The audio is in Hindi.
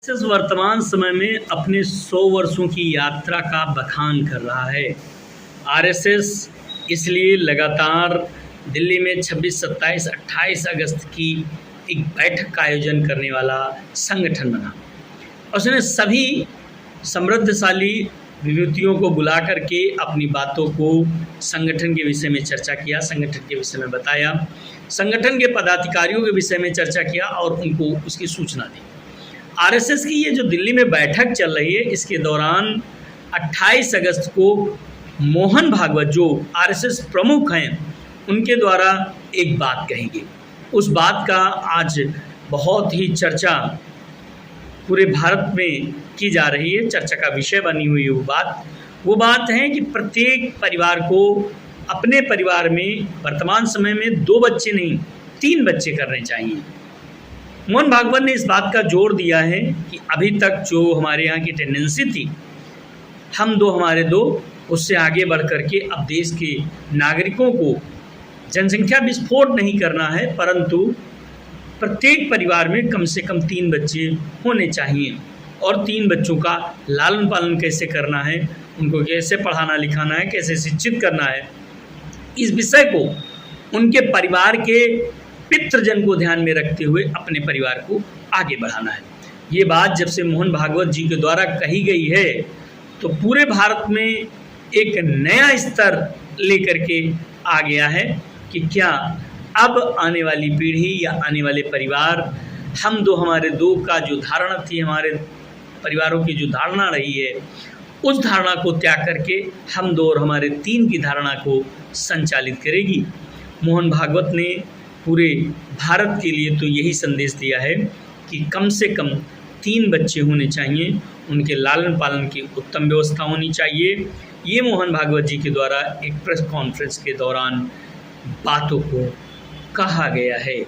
इस वर्तमान समय में अपने 100 वर्षों की यात्रा का बखान कर रहा है। आरएसएस इसलिए लगातार दिल्ली में 26, 27, 28 अगस्त की एक बैठक का आयोजन करने वाला संगठन बना। उसने सभी समृद्धशाली विभूतियों को बुला करके अपनी बातों को संगठन के विषय में चर्चा किया, संगठन के विषय में बताया, संगठन के पदाधिकारियों के विषय में चर्चा किया और उनको उसकी सूचना दी। आरएसएस की ये जो दिल्ली में बैठक चल रही है, इसके दौरान 28 अगस्त को मोहन भागवत जो आरएसएस प्रमुख हैं, उनके द्वारा एक बात कही गई। उस बात का आज बहुत ही चर्चा पूरे भारत में की जा रही है, चर्चा का विषय बनी हुई है। वो बात है कि प्रत्येक परिवार को अपने परिवार में वर्तमान समय में 2 बच्चे नहीं 3 बच्चे करने चाहिए। मोहन भागवत ने इस बात का जोर दिया है कि अभी तक जो हमारे यहाँ की टेंडेंसी थी, हम 2 हमारे 2, उससे आगे बढ़ करके अब देश के नागरिकों को जनसंख्या विस्फोट नहीं करना है, परंतु प्रत्येक परिवार में कम से कम 3 बच्चे होने चाहिए। और 3 बच्चों का लालन पालन कैसे करना है, उनको कैसे पढ़ाना लिखाना है, कैसे शिक्षित करना है, इस विषय को उनके परिवार के पितृजन को ध्यान में रखते हुए अपने परिवार को आगे बढ़ाना है। ये बात जब से मोहन भागवत जी के द्वारा कही गई है, तो पूरे भारत में एक नया स्तर लेकर के आ गया है कि क्या अब आने वाली पीढ़ी या आने वाले परिवार, हम 2 हमारे 2 का जो धारणा थी, हमारे परिवारों की जो धारणा रही है, उस धारणा को त्याग करके हम 2 और हमारे 3 की धारणा को संचालित करेगी। मोहन भागवत ने पूरे भारत के लिए तो यही संदेश दिया है कि कम से कम 3 बच्चे होने चाहिए, उनके लालन पालन की उत्तम व्यवस्था होनी चाहिए। ये मोहन भागवत जी के द्वारा एक प्रेस कॉन्फ्रेंस के दौरान बातों को कहा गया है।